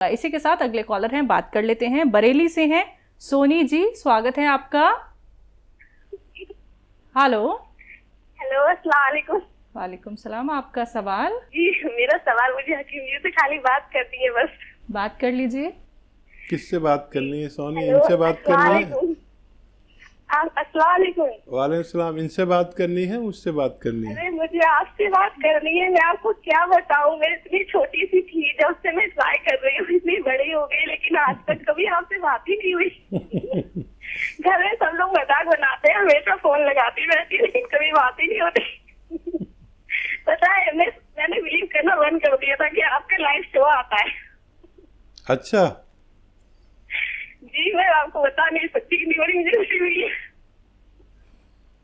इसी के साथ अगले कॉलर हैं, बात कर लेते हैं। बरेली से हैं सोनी जी, स्वागत है आपका। हेलो। हेलो, अस्सलाम वालेकुम। वालेकुम सलाम। आपका सवाल? जी, मेरा सवाल, मुझे हकीम जी से खाली बात करनी है बस। बात कर लीजिए। किससे बात करनी है सोनी? हेलो, इनसे बात करनी है? अस्सलाम वालेकुम। वालेकुम सलाम। इनसे बात करनी है, मुझसे बात करनी है? अरे मुझे आपसे बात करनी है। मैं आपको क्या बताऊं, मैं इतनी छोटी सी थी जब से मैं ट्राई कर रही हूँ, इतनी बड़ी हो गई, लेकिन आज तक कभी आपसे बात ही नहीं हुई। घर में सब लोग मजाक बनाते हैं, हमेशा फोन लगाती रहती है, लेकिन कभी बात ही नहीं होती। पता है, मैंने बिलीव करना बंद कर दिया था कि आपका लाइव शो आता है। अच्छा जी, मैं आपको बता नहीं सकती कितनी बड़ी मुझे खुशी मिली।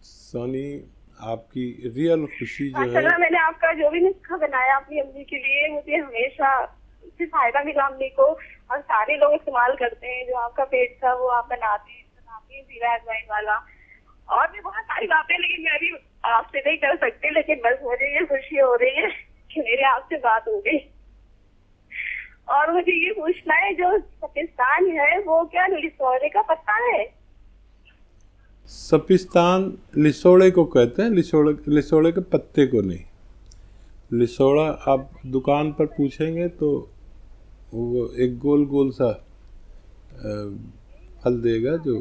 सोनी, आपकी रियल खुशी जो है, माशाल्लाह, मैंने आपका जो भी नुस्खा बनाया अपनी अम्मी के लिए, मुझे हमेशा उससे फायदा मिला अम्मी को, और सारे लोग इस्तेमाल करते हैं। जो आपका पेट था वो आप बनाती हैं जीरा अजवाइन वाला, और भी बहुत सारी बातें, लेकिन मैं भी आपसे नहीं कर सकती। लेकिन बस मुझे ये खुशी हो रही है कि मेरे आपसे बात हो गई। और मुझे ये पूछना है, जो पाकिस्तान है वो क्या लिसोड़े का पत्ता है? सपिस्तान लिसोड़े को कहते हैं, लिसोड़े के पत्ते को नहीं। लिसोड़ा आप दुकान पर पूछेंगे तो वो एक गोल गोल सा फल देगा, जो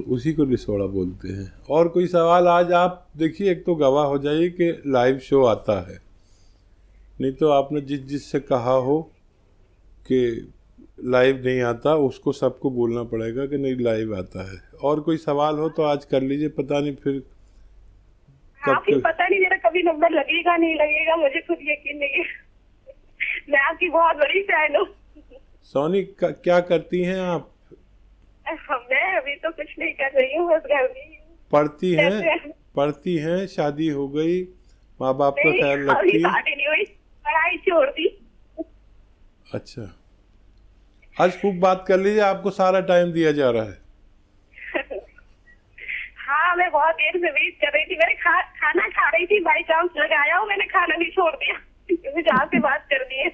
उसी को लिसोड़ा बोलते हैं। और कोई सवाल? आज आप देखिए, एक तो गवाह हो जाइए कि लाइव शो आता है, नहीं तो आपने जिससे कहा हो कि लाइव नहीं आता, उसको सबको बोलना पड़ेगा कि नहीं लाइव आता है। और कोई सवाल हो तो आज कर लीजिए, पता नहीं फिर आप ही पता नहीं मेरा कभी नंबर लगेगा नहीं लगेगा, मुझे खुद यकीन नहीं है। मैं आपकी बहुत बड़ी फैन हूँ। सोनी, क्या करती हैं आप? मैं अभी तो कुछ नहीं कर रही हूँ, बस घर में ही हूँ। पढ़ती हैं, शादी हो गई, माँ बाप का ख्याल रखती है? शादी नहीं हुई, पढ़ाई छोड़ दी। अच्छा, आज खूब बात कर लीजिए, आपको सारा टाइम दिया जा रहा है। हाँ, मैं बहुत देर से वेट कर रही थी। मैंने खाना खा रही थी, बाई चांस लगाया हूँ, मैंने खाना नहीं छोड़ दिया क्योंकि जहाँ से बात करनी है।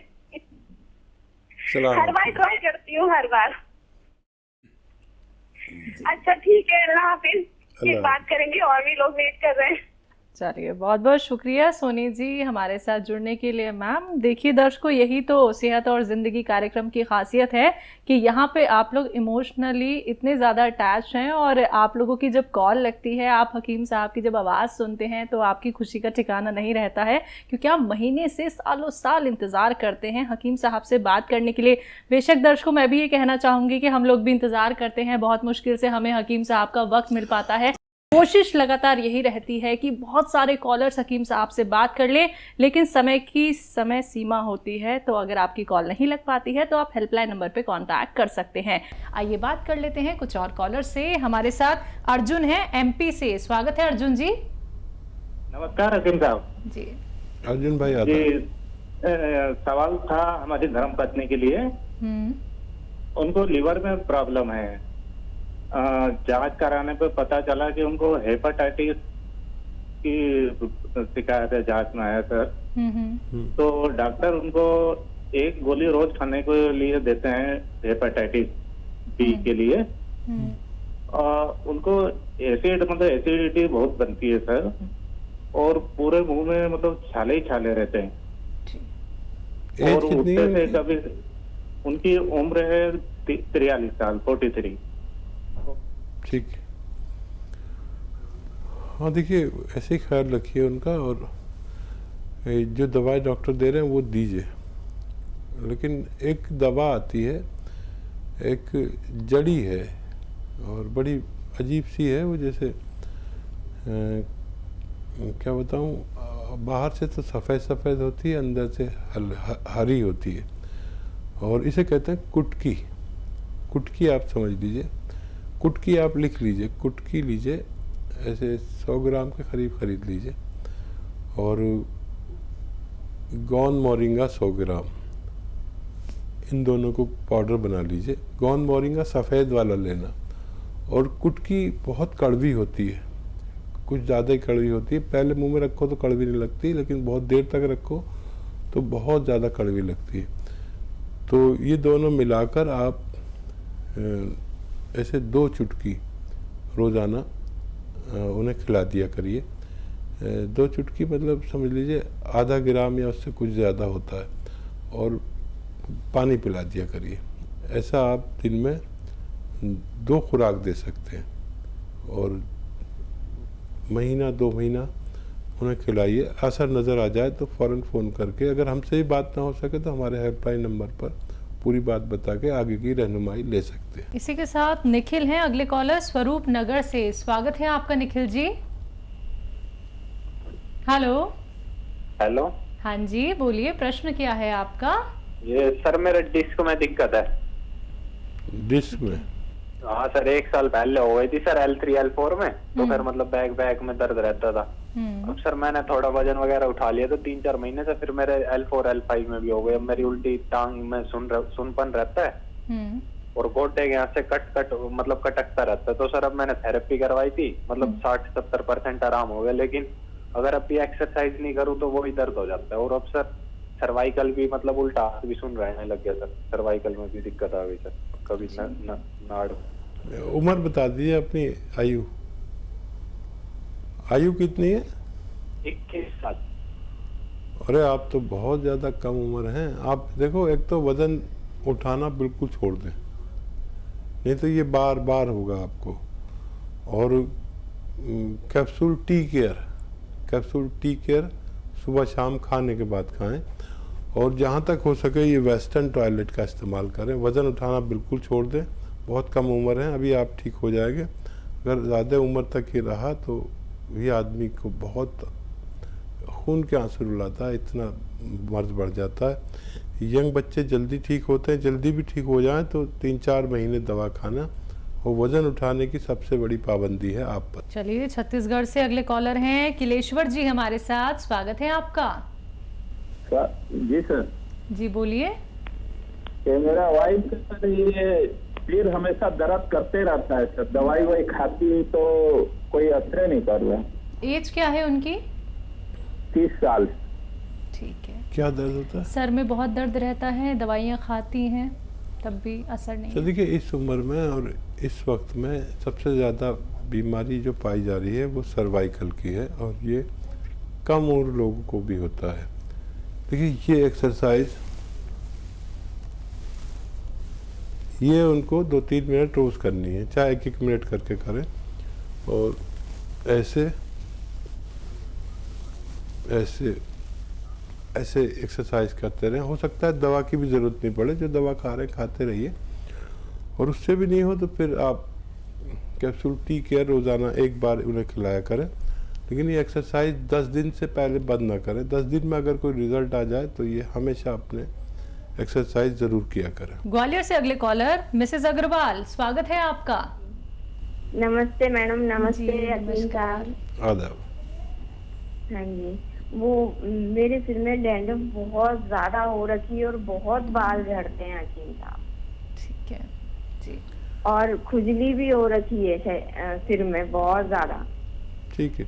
हर बार ट्राई करती हूँ, हर बार। अच्छा ठीक है, अल्लाह हाफिज। फिर बात करेंगे, और भी लोग वेट कर रहे हैं। चलिए, बहुत बहुत शुक्रिया सोनी जी हमारे साथ जुड़ने के लिए। मैम देखिए दर्शकों, यही तो सेहत और ज़िंदगी कार्यक्रम की खासियत है कि यहाँ पे आप लोग इमोशनली इतने ज़्यादा अटैच हैं, और आप लोगों की जब कॉल लगती है, आप हकीम साहब की जब आवाज़ सुनते हैं, तो आपकी खुशी का ठिकाना नहीं रहता है, क्योंकि आप महीने से सालों साल इंतज़ार करते हैं हकीम साहब से बात करने के लिए। बेशक दर्शकों, मैं भी ये कहना चाहूँगी कि हम लोग भी इंतज़ार करते हैं, बहुत मुश्किल से हमें हकीम साहब का वक्त मिल पाता है। कोशिश लगातार यही रहती है कि बहुत सारे कॉलर्स हकीम साहब से बात कर ले, लेकिन समय सीमा होती है, तो अगर आपकी कॉल नहीं लग पाती है तो आप हेल्पलाइन नंबर पे कांटेक्ट कर सकते हैं। आइए बात कर लेते हैं कुछ और कॉलर से। हमारे साथ अर्जुन है एमपी से, स्वागत है अर्जुन जी। नमस्कार हकीम साहब जी। अर्जुन भाई आता जी, सवाल था हमारी धर्म पत्नी के लिए। उनको लीवर में प्रॉब्लम है। जांच कराने पे पता चला कि उनको हेपेटाइटिस की शिकायत है, जांच में आया सर। तो डॉक्टर उनको एक गोली रोज खाने के लिए देते हैं हेपेटाइटिस बी के लिए। उनको एसिडिटी बहुत बनती है सर, और पूरे मुंह में छाले ही छाले रहते हैं। और उठते से कभी, उनकी उम्र है 43 साल, 43। ठीक। हाँ देखिए, ऐसे ही ख्याल रखिए उनका, और जो दवाई डॉक्टर दे रहे हैं वो दीजिए। लेकिन एक दवा आती है, एक जड़ी है, और बड़ी अजीब सी है वो, जैसे क्या बताऊँ, बाहर से तो सफ़ेद सफ़ेद होती है, अंदर से हरी होती है, और इसे कहते हैं कुटकी। कुटकी आप समझ लीजिए, कुटकी आप लिख लीजिए, कुटकी लीजिए, ऐसे 100 ग्राम के करीब खरीद लीजिए, और गौन मोरिंगा 100 ग्राम, इन दोनों को पाउडर बना लीजिए। गौन मोरिंगा सफ़ेद वाला लेना। और कुटकी बहुत कड़वी होती है, कुछ ज़्यादा ही कड़वी होती है। पहले मुंह में रखो तो कड़वी नहीं लगती, लेकिन बहुत देर तक रखो तो बहुत ज़्यादा कड़वी लगती है। तो ये दोनों मिलाकर आप ऐसे 2 चुटकी रोज़ाना उन्हें खिला दिया करिए। 2 चुटकी मतलब समझ लीजिए आधा ग्राम या उससे कुछ ज़्यादा होता है, और पानी पिला दिया करिए। ऐसा आप दिन में 2 खुराक दे सकते हैं, और महीना 2 महीना उन्हें खिलाइए। असर नज़र आ जाए तो फ़ौरन फ़ोन करके, अगर हमसे ही बात ना हो सके तो हमारे हेल्पलाइन नंबर पर पूरी बात बता के आगे की रहनुमाई ले सकते हैं। इसी के साथ निखिल हैं अगले कॉलर स्वरूप नगर से। स्वागत है आपका निखिल जी। हेलो। हेलो। हाँ जी बोलिए, प्रश्न क्या है आपका? ये सर मेरे डिस्क में दिक्कत है। डिस्क में? हाँ सर, 1 साल पहले हो गई थी सर L3 L4 में, तो फिर मतलब बैक में दर्द रहता था। अब सर मैंने थोड़ा वजन वगैरह उठा लिया तो 3-4 महीने से फिर मेरे L4 L5 में भी हो गई। अब मेरी उल्टी टांग में सुनपन रहता है, और गोटे के यहाँ से मतलब कटकता रहता है। तो सर अब मैंने थेरेपी करवाई थी, मतलब 60-70% आराम हो गया, लेकिन अगर अभी एक्सरसाइज नहीं करूँ तो वही दर्द हो जाता है। और अब सर सर्वाइकल भी मतलब उल्टा हाथ भी सुन रहने लग गया सर, सर्वाइकल में भी दिक्कत आ गई सर, कभी नाड़। उम्र बता दीजिए अपनी। आयु कितनी है? 21 साल। अरे आप तो बहुत ज़्यादा कम उम्र हैं। आप देखो, एक तो वज़न उठाना बिल्कुल छोड़ दें, नहीं तो ये बार बार होगा आपको। और कैप्सूल टी केयर सुबह शाम खाने के बाद खाएं, और जहाँ तक हो सके ये वेस्टर्न टॉयलेट का इस्तेमाल करें। वज़न उठाना बिल्कुल छोड़ दें। बहुत कम उम्र है, अभी आप ठीक हो जाएंगे। अगर ज़्यादा उम्र तक ये रहा तो ये आदमी को बहुत खून के आंसू रुलाता है, इतना मर्ज बढ़ जाता है। यंग बच्चे जल्दी ठीक होते हैं, जल्दी भी ठीक हो जाएं तो 3-4 महीने दवा खाना, और वज़न उठाने की सबसे बड़ी पाबंदी है आप पर। चलिए, छत्तीसगढ़ से अगले कॉलर हैं किलेश्वर जी हमारे साथ। स्वागत है आपका। जी सर। जी बोलिए। मेरा वाइफ सर ये फिर हमेशा दर्द करते रहता है सर, दवाई वही खाती तो कोई असर नहीं कर रहा। एज क्या है उनकी? 30 साल। ठीक है। क्या दर्द होता है? सर में बहुत दर्द रहता है, दवाइयाँ खाती हैं तब भी असर नहीं। तो देखिए, इस उम्र में और इस वक्त में सबसे ज़्यादा बीमारी जो पाई जा रही है वो सर्वाइकल की है, और ये कम उम्र लोगों को भी होता है। देखिए, ये एक्सरसाइज ये उनको 2-3 मिनट रोज़ करनी है, चाहे 1-1 मिनट करके करें, और ऐसे एक्सरसाइज करते रहें। हो सकता है दवा की भी ज़रूरत नहीं पड़े, जो दवा खा रहे हैं खाते रहिए, और उससे भी नहीं हो तो फिर आप कैप्सूल टी केयर रोज़ाना 1 बार उन्हें खिलाया करें। लेकिन ये एक्सरसाइज 10 दिन से पहले बंद ना करें। 10 दिन में अगर कोई रिजल्ट आ जाए तो ये हमेशा अपने एक्सरसाइज ज़रूर किया करें। ग्वालियर से अगले कॉलर मिसेस अग्रवाल, स्वागत है आपका। नमस्ते मैडम। नमस्ते। नमस्कार। आदाब। हाँ जी, वो मेरे सिर में डैंड्रफ बहुत ज्यादा हो रखी है और बहुत बाल झड़ते हैं हकीम साहब। ठीक है जी। और खुजली भी हो रखी है सिर में बहुत ज्यादा। ठीक है।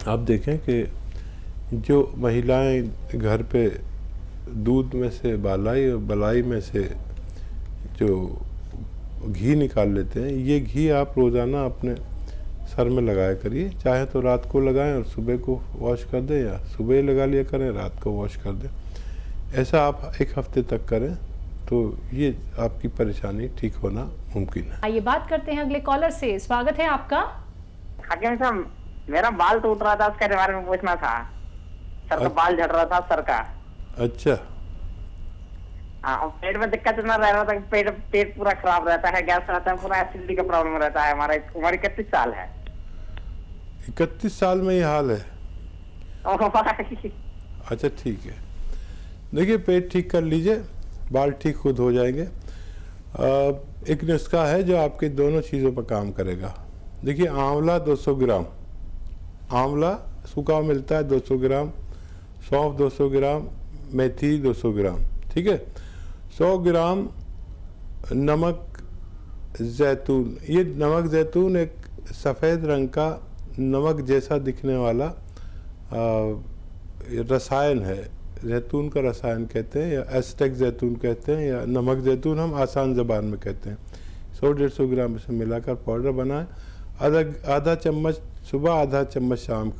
आप देखें कि जो महिलाएं घर पे दूध में से बालाई और बलाई में से जो घी निकाल लेते हैं, ये घी आप रोज़ाना अपने सर में लगाया करिए। चाहे तो रात को लगाएं और सुबह को वॉश कर दें, या सुबह लगा लिया करें, रात को वॉश कर दें। ऐसा आप 1 हफ्ते तक करें तो ये आपकी परेशानी ठीक होना मुमकिन है। आइए बात करते हैं अगले कॉलर से। स्वागत है आपका। हकीम साहब, मेरा बाल टूट रहा था, उसके बारे में पूछना था। सर का बाल झड़ रहा था सर का। अच्छा। हाँ, पेट में दिक्कत इतना रह रहा था, पेट पूरा खराब रहता है, गैस रहता है, पूरा एसिडिटी का प्रॉब्लम रहता है। हमारा उम्र 31 साल है। 31 साल में ये हाल है? अच्छा ठीक है। देखिए, पेट ठीक कर लीजिए, बाल ठीक खुद हो जाएंगे। एक नुस्खा है जो आपके दोनों चीज़ों पर काम करेगा। देखिए, आंवला 200 ग्राम, आंवला सूखा मिलता है 200 ग्राम, सौंफ 200 ग्राम, मेथी 200 ग्राम, ठीक है। 100 ग्राम नमक जैतून। ये नमक जैतून एक सफ़ेद रंग का नमक जैसा दिखने वाला रसायन है, जैतून का रसायन कहते हैं, या एस्टेक जैतून कहते हैं, या नमक जैतून हम आसान ज़बान में कहते हैं। 100-150 ग्राम इसे मिलाकर पाउडर बनाएं। आधा चम्मच सुबह, आधा चम्मच शाम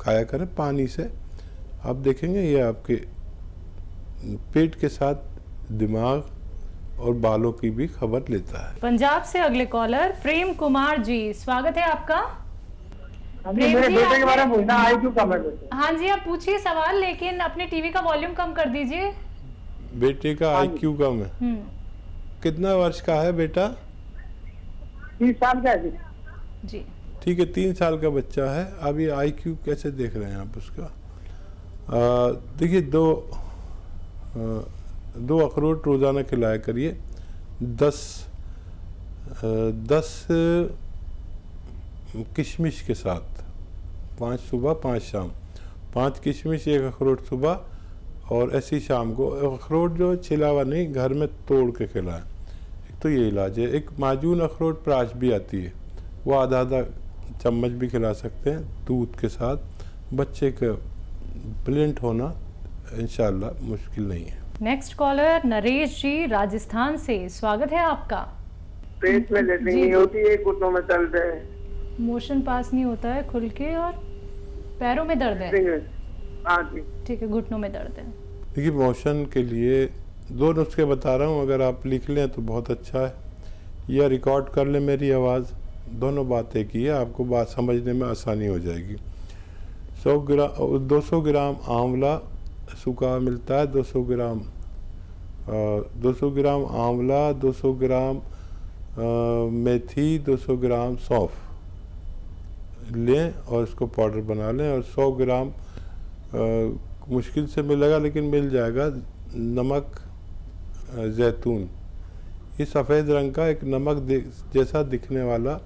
खाया करें पानी से। आप देखेंगे ये आपके पेट के साथ दिमाग और बालों की भी खबर लेता है। पंजाब से अगले कॉलर प्रेम कुमार जी, स्वागत है आपका। मेरे बेटे के बारे में पूछना, IQ कम है बेटे। हाँ जी, आप पूछिए सवाल, लेकिन अपने टीवी का वॉल्यूम कम कर दीजिए। बेटे का IQ कम है। कितना वर्ष का है बेटा? 30 साल का है जी। ठीक है, 3 साल का बच्चा है। अब ये IQ कैसे देख रहे हैं आप उसका? देखिए, दो अखरोट रोज़ाना खिलाया करिए। 10 किशमिश के साथ, 5 सुबह 5 शाम, 5 किशमिश 1 अखरोट सुबह और ऐसी शाम को। अखरोट जो छिला हुआ नहीं, घर में तोड़ के खिलाएं। एक तो ये इलाज है। एक माजून अखरोट प्राश भी आती है, वो आधा चम्मच भी खिला सकते हैं दूध के साथ। बच्चे का ब्रिलियंट होना इंशाल्लाह मुश्किल नहीं है। नेक्स्ट कॉलर नरेश जी, राजस्थान से, स्वागत है आपका। पेट में लेटरिन नहीं होती है, घुटनों में दर्द है, मोशन पास नहीं होता है खुल के, और पैरों में दर्द है। हाँ जी। ठीक है, घुटनों में दर्द है। देखिए, मोशन के लिए 2 नुस्खे बता रहा हूँ, अगर आप लिख लें तो बहुत अच्छा है, या रिकॉर्ड कर लें मेरी आवाज़। दोनों बात एक ही है, आपको बात समझने में आसानी हो जाएगी। 200 ग्राम आंवला सूखा मिलता है, 200 ग्राम आंवला, 200 ग्राम मेथी, 200 ग्राम सौंफ लें और इसको पाउडर बना लें। और 100 ग्राम मुश्किल से मिलेगा लेकिन मिल जाएगा नमक जैतून। ये सफ़ेद रंग का एक नमक जैसा दिखने वाला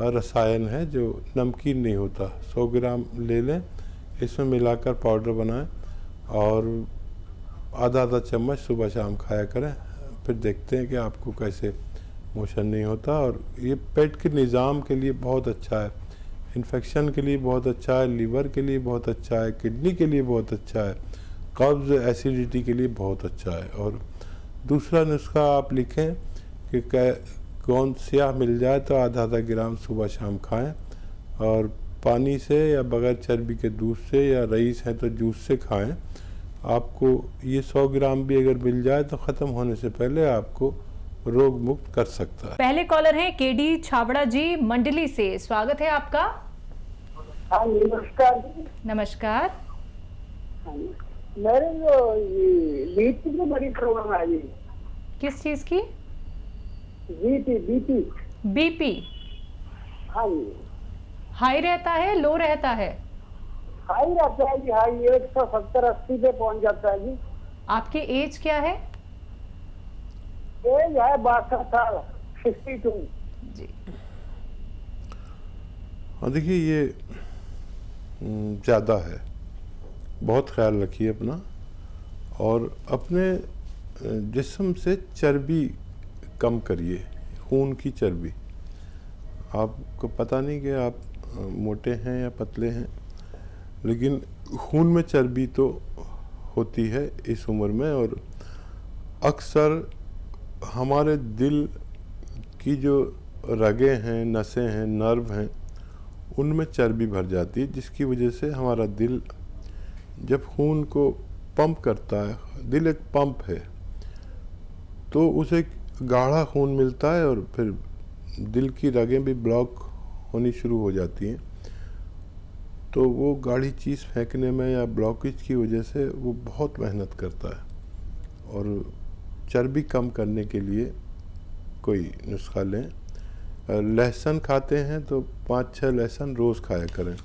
रसायन है जो नमकीन नहीं होता। 100 ग्राम ले लें, इसमें मिलाकर पाउडर बनाएं और आधा चम्मच सुबह शाम खाया करें। फिर देखते हैं कि आपको कैसे मोशन नहीं होता। और ये पेट के निज़ाम के लिए बहुत अच्छा है, इन्फेक्शन के लिए बहुत अच्छा है, लीवर के लिए बहुत अच्छा है, किडनी के लिए बहुत अच्छा है, कब्ज़ एसिडिटी के लिए बहुत अच्छा है। और दूसरा नुस्खा आप लिखें कि कौन स्याह मिल जाए तो आधा ग्राम सुबह शाम खाएं, और पानी से या बगैर चर्बी के दूध से, या रईस है तो जूस से खाएं। आपको ये 100 ग्राम भी अगर मिल जाए तो ख़त्म होने से पहले आपको रोग मुक्त कर सकता है। पहले कॉलर हैं केडी छाबड़ा जी, मंडली से, स्वागत है आपका। हाँ, नमस्कार। नमस्कार। मेरे जो बीपी की बड़ी प्रॉब्लम है। किस चीज की? बीपी। हाँ जी। हाई रहता है, लो रहता है? हाई रहता है जी, हाई 170-80 पे पहुंच जाता है जी। आपकी एज क्या है? एज है 62 साल, 62 जी। हाँ, देखिए ये ज़्यादा है, बहुत ख्याल रखिए अपना, और अपने जिस्म से चर्बी कम करिए, खून की चर्बी। आपको पता नहीं कि आप मोटे हैं या पतले हैं, लेकिन खून में चर्बी तो होती है इस उम्र में। और अक्सर हमारे दिल की जो रगें हैं, नसें हैं, नर्व हैं, उनमें चर्बी भर जाती है, जिसकी वजह से हमारा दिल जब खून को पंप करता है, दिल एक पंप है, तो उसे गाढ़ा खून मिलता है और फिर दिल की रगें भी ब्लॉक होनी शुरू हो जाती हैं। तो वो गाढ़ी चीज़ फेंकने में या ब्लॉकेज की वजह से वो बहुत मेहनत करता है। और चर्बी कम करने के लिए कोई नुस्खा लें। लहसुन खाते हैं तो 5-6 लहसुन रोज़ खाया करें।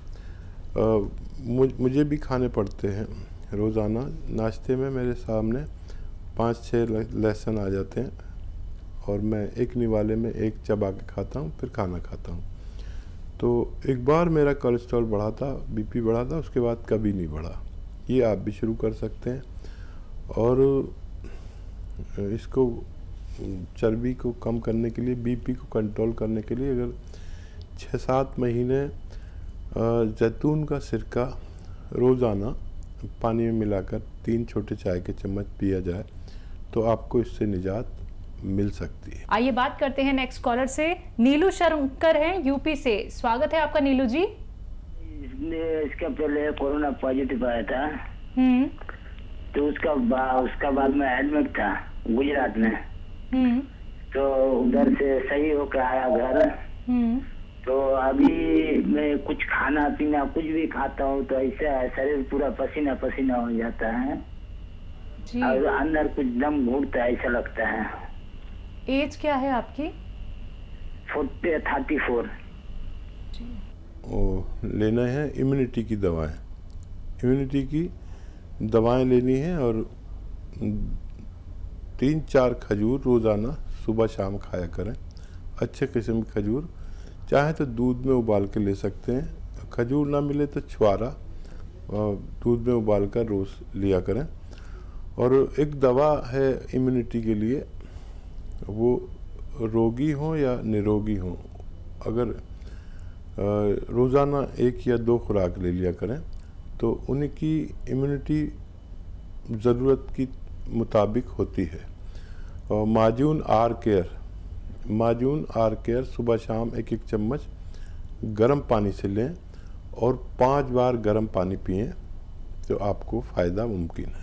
मुझे भी खाने पड़ते हैं रोज़ाना। नाश्ते में मेरे सामने 5-6 लहसुन आ जाते हैं और मैं एक निवाले में एक चबा के खाता हूँ, फिर खाना खाता हूँ। तो एक बार मेरा कोलेस्ट्रॉल बढ़ा था, बीपी बढ़ा था, उसके बाद कभी नहीं बढ़ा। ये आप भी शुरू कर सकते हैं। और इसको चर्बी को कम करने के लिए, बीपी को कंट्रोल करने के लिए अगर 6-7 महीने जैतून का सिरका रोज़ाना पानी में मिलाकर 3 छोटे चाय के चम्मच पिया जाए तो आपको इससे निजात मिल सकती है। आइए बात करते हैं नेक्स्ट कॉलर से। नीलू शंकर हैं यूपी से। स्वागत है आपका नीलू जी। इसका पहले कोरोना पॉजिटिव आया था, तो उसका बाद में एडमिट था गुजरात में, तो उधर से सही होकर आया घर। तो अभी मैं कुछ खाना पीना कुछ भी खाता हूँ तो ऐसा शरीर पूरा पसीना पसीना हो जाता है और अंदर कुछ दम घुटता है, ऐसा लगता है। एज क्या है आपकी? 34। लेना है इम्यूनिटी की दवाएं। इम्यूनिटी की दवाएं लेनी है और 3-4 खजूर रोज़ाना सुबह शाम खाया करें। अच्छे किस्म की खजूर, चाहे तो दूध में उबाल के ले सकते हैं। खजूर ना मिले तो छुआरा दूध में उबाल कर रोज़ लिया करें। और एक दवा है इम्यूनिटी के लिए, वो रोगी हो या निरोगी हो, अगर रोज़ाना 1 या 2 खुराक ले लिया करें तो उनकी इम्यूनिटी ज़रूरत की मुताबिक होती है। और माजून आर केयर सुबह शाम 1-1 चम्मच गर्म पानी से लें और 5 बार गर्म पानी पिएं तो आपको फ़ायदा मुमकिन है।